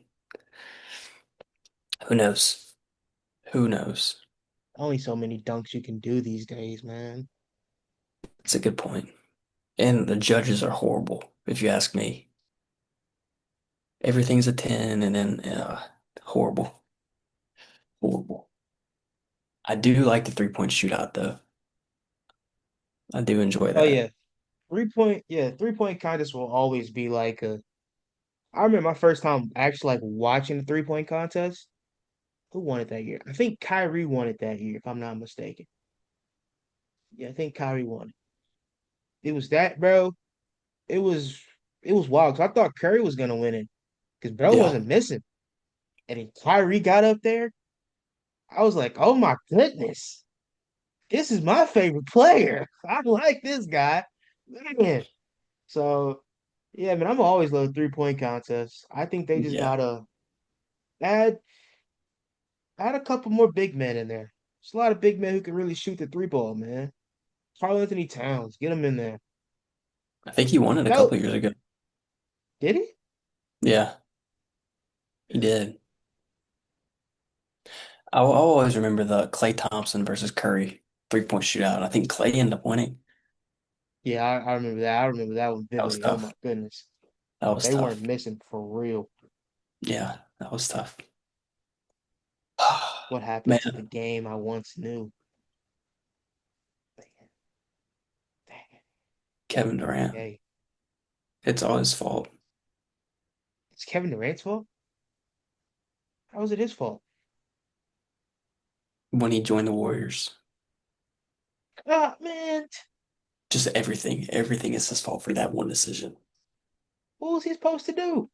A: who knows? Who knows?
B: Only so many dunks you can do these days, man.
A: It's a good point. And the judges are horrible, if you ask me. Everything's a 10 and then horrible. Horrible. I do like the 3-point shootout though. I do enjoy
B: Oh
A: that.
B: yeah. 3 point, yeah, 3 point contest will always be like a I remember my first time actually like watching the 3 point contest. Who won it that year? I think Kyrie won it that year, if I'm not mistaken. Yeah, I think Kyrie won it. It was that, bro. It was it was wild. 'Cause I thought Curry was gonna win it because bro
A: Yeah.
B: wasn't missing. And then Kyrie got up there. I was like, oh my goodness, this is my favorite player. I like this guy. Man. So yeah, man, I'm always love 3 point contests. I think they just
A: Yeah.
B: gotta add add a couple more big men in there. There's a lot of big men who can really shoot the three ball, man. Karl Anthony Towns, get him in there.
A: I think he won it a
B: No,
A: couple years ago.
B: did he?
A: Yeah, he did. I'll always remember the Klay Thompson versus Curry 3-point shootout. I think Klay ended up winning.
B: Yeah, I remember that. I remember that one
A: That was
B: vividly. Oh my
A: tough.
B: goodness.
A: That was
B: They weren't
A: tough.
B: missing for real.
A: Yeah, that was tough.
B: What happened to the
A: Man,
B: game I once knew? Man, dang it.
A: Kevin Durant.
B: Hey,
A: It's all his fault
B: it's Kevin Durant's fault? How was it his fault?
A: when he joined the Warriors.
B: Ah, man.
A: Just everything. Everything is his fault for that one decision.
B: What was he supposed to do?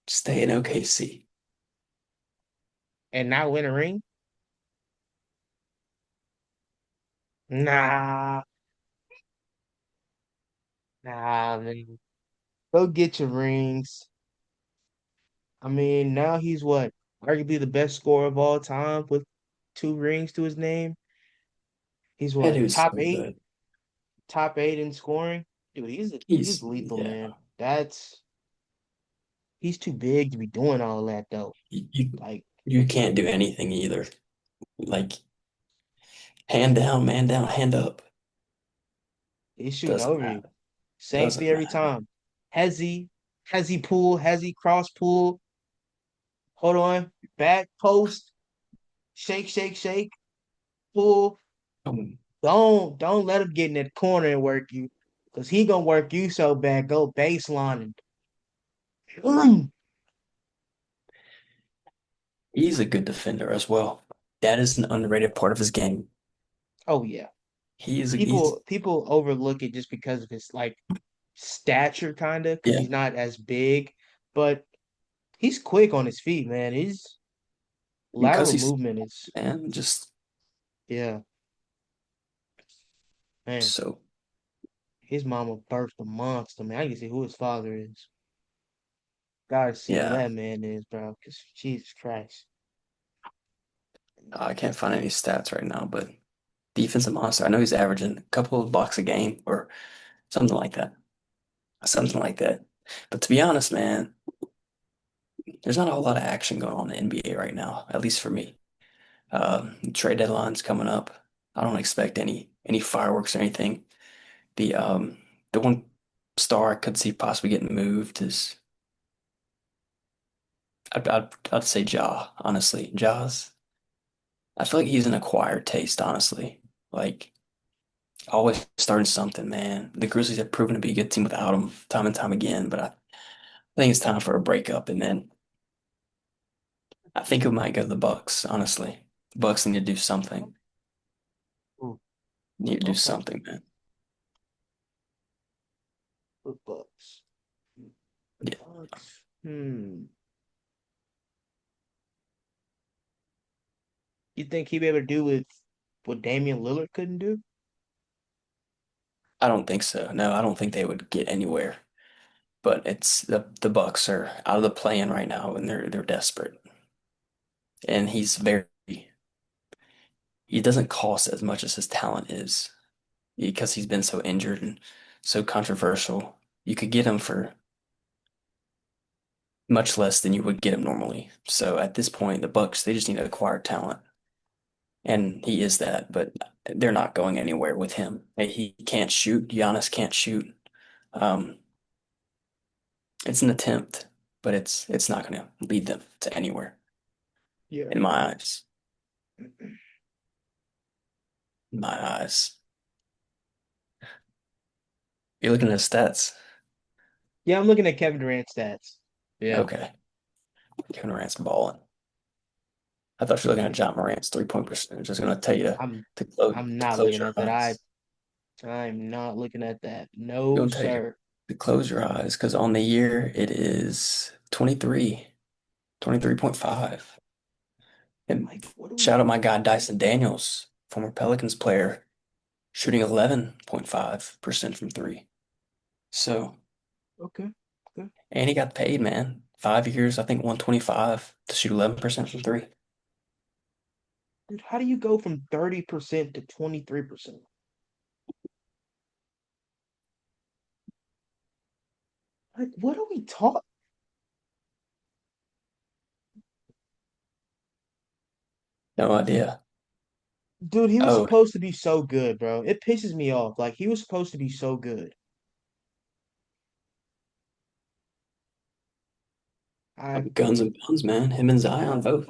A: Stay in OKC.
B: And not win a ring? Nah, man. Go get your rings. I mean, now he's what? Arguably the best scorer of all time with 2 rings to his name. He's
A: And he
B: what?
A: was so good.
B: Top eight in scoring. Dude, he's lethal,
A: Yeah.
B: man. He's too big to be doing all that though.
A: You, you
B: Like
A: you can't do anything either. Like hand down, man down, hand up.
B: he's shooting
A: Doesn't
B: over you.
A: matter.
B: Same thing
A: Doesn't
B: every
A: matter.
B: time. Hezzy, Hezzy pull, Hezzy cross pull. Hold on, back post, shake, shake, shake, pull.
A: Um,
B: Don't let him get in that corner and work you, cause he gonna work you so bad. Go baseline and
A: he's a good defender as well. That is an underrated part of his game.
B: oh yeah.
A: He's
B: People overlook it just because of his like stature, kind of, because
A: yeah,
B: he's not as big, but he's quick on his feet, man. His
A: because
B: lateral
A: he's
B: movement is
A: man, just.
B: Yeah, man,
A: So
B: his mama birthed a monster, man. I can see who his father is. Gotta see who
A: yeah,
B: that man is, bro. Cause Jesus Christ.
A: I can't find any stats right now, but defensive monster. I know he's averaging a couple of blocks a game or something like that. Something like that. But to be honest, man, there's not a whole lot of action going on in the NBA right now, at least for me. Trade deadline's coming up. I don't expect any fireworks or anything. The one star I could see possibly getting moved is I'd say Ja, honestly. Ja's I feel like he's an acquired taste, honestly. Like always starting something, man. The Grizzlies have proven to be a good team without him time and time again, but I think it's time for a breakup and then I think it might go to the Bucks, honestly. The Bucks need to do something.
B: Ooh,
A: Need to do
B: okay.
A: something, man.
B: The Bucks. The
A: Yeah.
B: Bucks. Hmm. You think he'd be able to do with what Damian Lillard couldn't do?
A: I don't think so. No, I don't think they would get anywhere. But it's the Bucks are out of the play-in right now and they're desperate. And he doesn't cost as much as his talent is because he's been so injured and so controversial. You could get him for much less than you would get him normally. So at this point, the Bucks, they just need to acquire talent. And he is that, but they're not going anywhere with him. He can't shoot. Giannis can't shoot. Um, it's an attempt, but it's not going to lead them to anywhere
B: Yeah.
A: in my eyes. In my eyes. You're looking at stats.
B: Yeah, I'm looking at Kevin Durant stats. Yeah.
A: Okay. Kevin Durant's balling. I thought you were looking at John Morant's 3-point percentage. Just going to tell you
B: I'm I'm
A: to
B: not
A: close
B: looking
A: your
B: at that.
A: eyes.
B: I'm not looking at that.
A: I'm
B: No,
A: going to tell you
B: sir.
A: to close your eyes because on the year it is 23.5. And
B: Like, what are we?
A: shout out my guy Dyson Daniels, former Pelicans player, shooting 11.5% from three. So,
B: Okay. Okay.
A: and he got paid, man. 5 years, I think 125 to shoot 11% from three.
B: Dude, how do you go from 30% to 23%? Like, what are we taught?
A: No idea.
B: Dude, he was
A: Oh,
B: supposed to be so good, bro. It pisses me off. Like, he was supposed to be so good. I
A: guns and buns, man. Him and Zion both.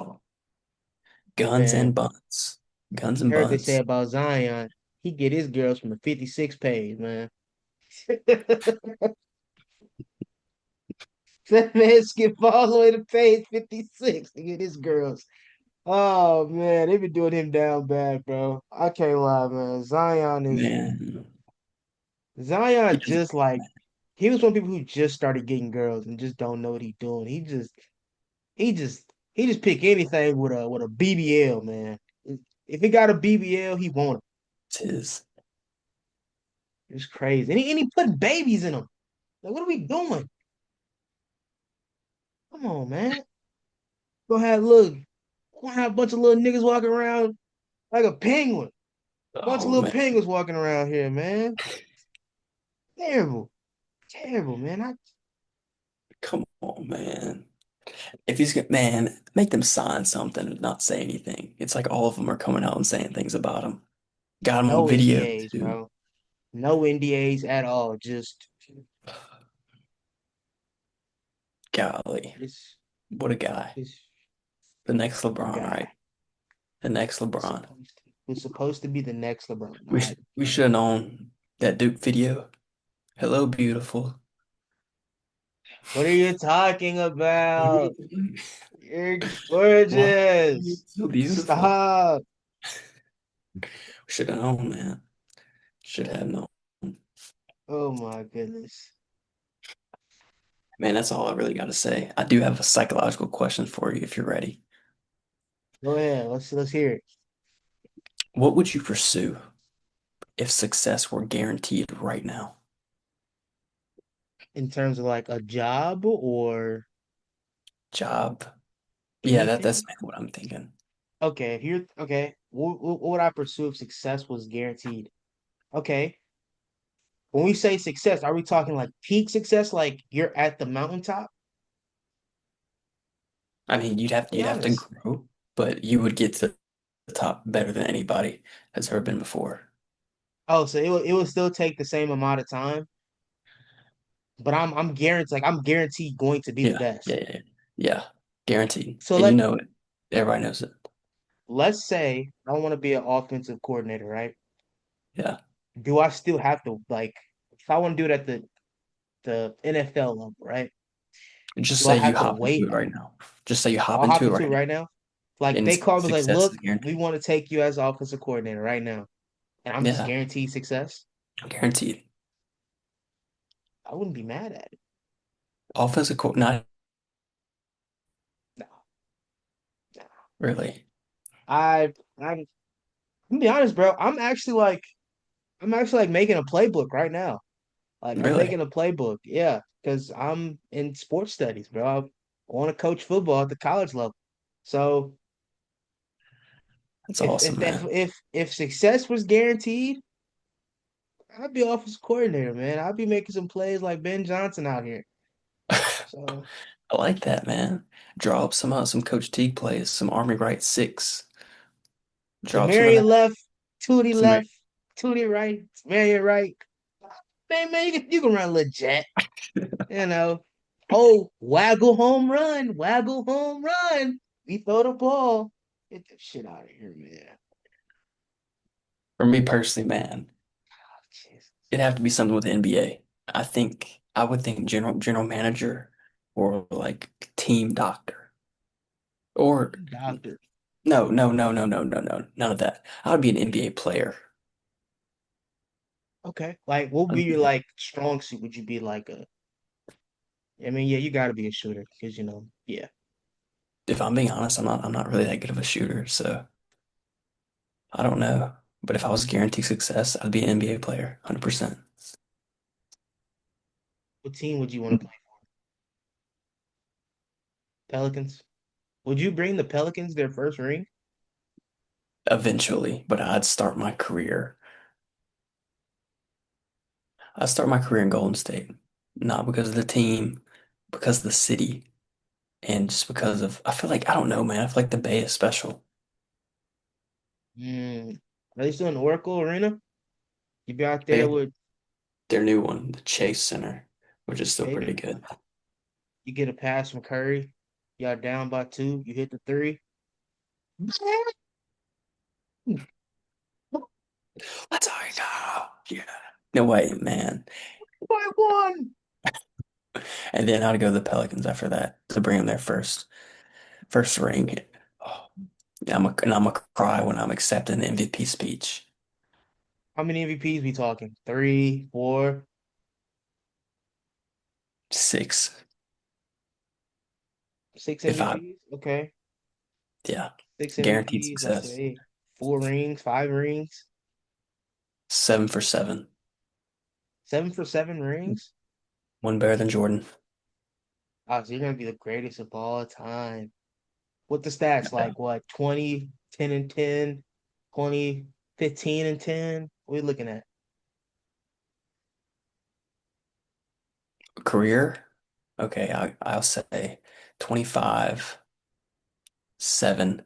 A: Guns
B: Man,
A: and buns. Guns
B: you
A: and
B: heard they say
A: buns.
B: about Zion, he get his girls from the 56 page, man. That man skip all the way to page 56 to get his girls. Oh man, they been doing him down bad, bro. I can't lie, man.
A: Man, he
B: Zion
A: doesn't.
B: just like he was one of the people who just started getting girls and just don't know what he's doing. He just pick anything with a BBL, man. If he got a BBL, he want it.
A: It's his.
B: It's crazy. And he putting babies in them. Like, what are we doing? Come on, man. Gonna have a bunch of little niggas walking around like a penguin. Bunch of
A: Oh
B: little
A: man,
B: penguins walking around here, man. Terrible. Terrible, man.
A: come on, man. If he's good, man, make them sign something and not say anything. It's like all of them are coming out and saying things about him. Got him on
B: No
A: video
B: NDAs,
A: too.
B: bro. No NDAs at all. Just
A: Golly,
B: it's
A: what a guy.
B: it's
A: The next
B: a
A: LeBron,
B: guy.
A: right? The next LeBron.
B: Was supposed to be the next LeBron.
A: We
B: I
A: sh we should have known that Duke video. Hello, beautiful.
B: What are you talking about? You're
A: Why are you
B: gorgeous.
A: so beautiful?
B: Stop.
A: Should have known, man. Should have known.
B: Oh my goodness.
A: Man, that's all I really got to say. I do have a psychological question for you if you're ready.
B: Go ahead. Let's hear it.
A: What would you pursue if success were guaranteed right now?
B: In terms of like a job or
A: Job. Yeah, that's
B: anything?
A: mainly what I'm thinking.
B: Okay, here, okay. What would I pursue if success was guaranteed? Okay, when we say success, are we talking like peak success, like you're at the mountaintop?
A: I mean,
B: Be
A: you'd have to
B: honest.
A: grow, but you would get to the top better than anybody has ever been before.
B: Oh, so it would still take the same amount of time, but I'm guaranteed going to be the
A: Yeah, yeah,
B: best.
A: yeah, yeah. Yeah, guaranteed.
B: So
A: And you know it. Everybody knows it.
B: let's say I want to be an offensive coordinator, right?
A: Yeah.
B: Do I still have to like if I want to do it at the NFL level, right?
A: Just
B: Do I
A: say you
B: have to
A: hop into
B: wait?
A: it right now. Just say you hop
B: I'll hop
A: into it
B: into it
A: right now.
B: right now. Like
A: And
B: they call me like,
A: success
B: look,
A: is
B: we
A: guaranteed.
B: want to take you as offensive coordinator right now, and I'm just
A: Yeah,
B: guaranteed success.
A: guaranteed.
B: I wouldn't be mad at it.
A: Offensive co not
B: No, no.
A: really.
B: I'm gonna be honest, bro. I'm actually like making a playbook right now. Like I'm
A: Really.
B: making a playbook, yeah, because I'm in sports studies, bro. I want to coach football at the college level. So
A: That's
B: if
A: awesome,
B: if that
A: man.
B: if success was guaranteed, I'd be offensive coordinator, man. I'd be making some plays like Ben Johnson out here. So
A: I like that, man. Draw up some Coach Teague plays, some Army Right six. Draw up some of
B: Demarion
A: that.
B: left,
A: Some
B: Tootie right, Demarion right. Man, you can run a little jet, you know. Oh, waggle home run. We throw the ball. Get the shit out of here, man.
A: for me personally, man,
B: Oh, Jesus.
A: it'd have to be something with the NBA. I would think general manager or like team doctor. Or
B: Doctor.
A: none of that. I would be an NBA player.
B: Okay. Like, what would be
A: I'd
B: your
A: be-
B: like strong suit? Would you be like a? I mean, yeah, you got to be a shooter because yeah.
A: If I'm being honest, I'm not really that good of a shooter, so I don't know. But if I was guaranteed success, I'd be an NBA player, 100%.
B: What team would you want to play? Pelicans. Would you bring the Pelicans their first ring?
A: Eventually, but I'd start my career in Golden State. Not because of the team, because of the city, and just because of I feel like I don't know, man. I feel like the Bay is special.
B: Hmm. Are they still in Oracle Arena? You be out
A: They
B: there
A: have
B: with
A: their new one, the Chase Center, which is still
B: Chase.
A: pretty good.
B: You get a pass from Curry. Y'all down by two. You hit the three.
A: Let's go. Yeah. No way, man.
B: By one.
A: And then I'd go to the Pelicans after that to bring them their first ring. Oh, yeah, I'm gonna cry when I'm accepting the MVP speech.
B: How many MVPs we talking? Three, four,
A: Six.
B: six
A: If I
B: MVPs? Okay.
A: Yeah,
B: Six
A: guaranteed
B: MVPs. Let's
A: success.
B: say four rings, five rings,
A: 7 for 7.
B: 7 for 7 rings.
A: One better than Jordan.
B: Oh, so you're gonna be the greatest of all time. What the stats
A: Yeah.
B: like? What, 20, 10 and 10, 20, 15 and 10? What are we looking at?
A: Career? Okay, I'll say 25, 7,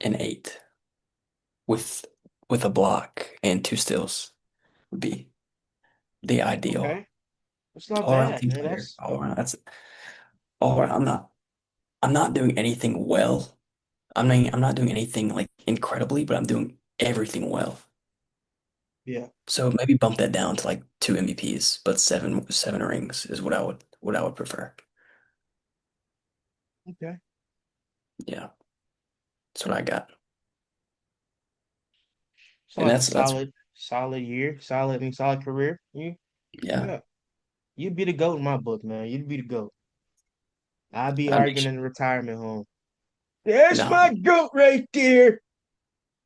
A: and 8 with with a block and 2 steals would be the ideal
B: Okay. That's not
A: all around
B: bad,
A: team
B: man.
A: player.
B: That's
A: All around. That's all around. I'm not doing anything well. I'm not doing anything like incredibly, but I'm doing everything well.
B: yeah.
A: So maybe bump that down to like 2 MVPs, but seven rings is what I would prefer.
B: Okay.
A: Yeah, that's what I got.
B: It's
A: And
B: like a
A: that's
B: solid year, solid career.
A: yeah.
B: Yeah. You'd be the GOAT in my book, man. You'd be the GOAT. I'd be
A: I mean,
B: arguing in the retirement home. That's
A: no,
B: my GOAT right there.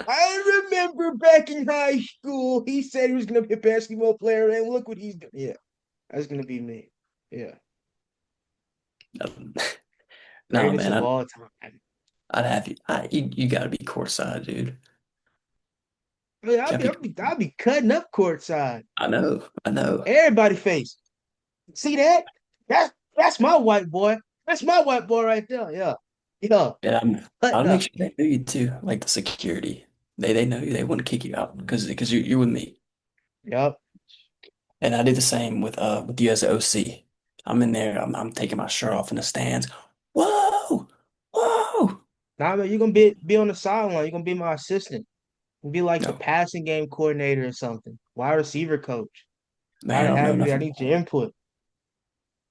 B: I remember back in high school, he said he was gonna be a basketball player, and look what he's doing. Yeah, that's gonna be me. Yeah,
A: No,
B: greatest
A: man,
B: of all time.
A: I'd have you. You gotta be courtside, dude.
B: I mean, I'll
A: Gotta
B: be,
A: be.
B: I'll be, I'll be cutting up courtside.
A: I know, I know.
B: Everybody face. See that? That's my white boy. That's my white boy right there. Yeah, yeah,
A: And I'll
B: cutting
A: make
B: up.
A: sure they know you too, like the security. They know you. They want to kick you out because you're with me.
B: Yep.
A: And I do the same with you as an OC. I'm in there. I'm taking my shirt off in the stands. Whoa, whoa.
B: Now you're gonna be on the sideline. You're gonna be my assistant. You be like the
A: No,
B: passing game coordinator or something. Wide receiver coach.
A: man, I
B: Gotta
A: don't know
B: have you
A: enough
B: there. I
A: about
B: need your
A: that.
B: input.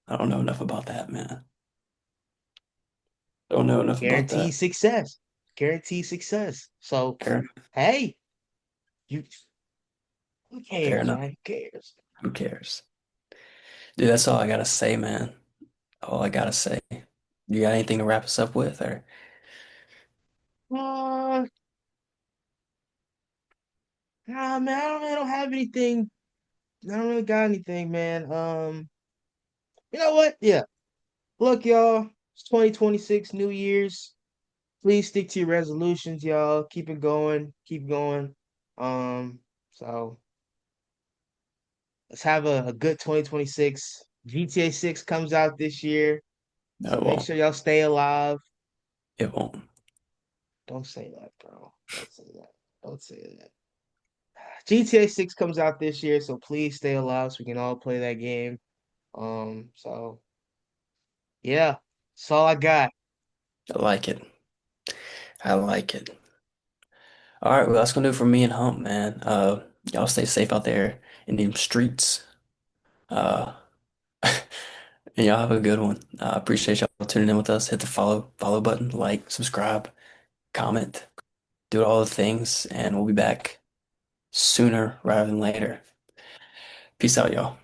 A: I don't know enough about that, man. I don't know enough about
B: Guarantee
A: that.
B: success. Guarantee success. So,
A: Fair,
B: hey, you who
A: fair
B: cares,
A: enough.
B: right? Who cares?
A: Who cares? Dude, that's all I gotta say, man. All I gotta say. You got anything to wrap us up with, or
B: Uh, nah, man, I don't have anything. I don't really got anything, man. You know what? Yeah. Look, y'all, it's 2026, New Year's. Please stick to your resolutions, y'all. Keep it going. Keep going. So let's have a good 2026. GTA 6 comes out this year.
A: no,
B: So
A: it
B: make
A: won't.
B: sure y'all stay alive.
A: It won't.
B: Don't say that, bro. Don't say that. Don't say that. GTA 6 comes out this year, so please stay alive so we can all play that game. So yeah, that's all I got.
A: I like it. I like it. All right, well, that's gonna do it for me and Hump, man. Y'all stay safe out there in them streets. Uh, and y'all have a good one. Appreciate y'all tuning in with us. Hit the follow button, like, subscribe, comment, do all the things, and we'll be back sooner rather than later. Peace out, y'all.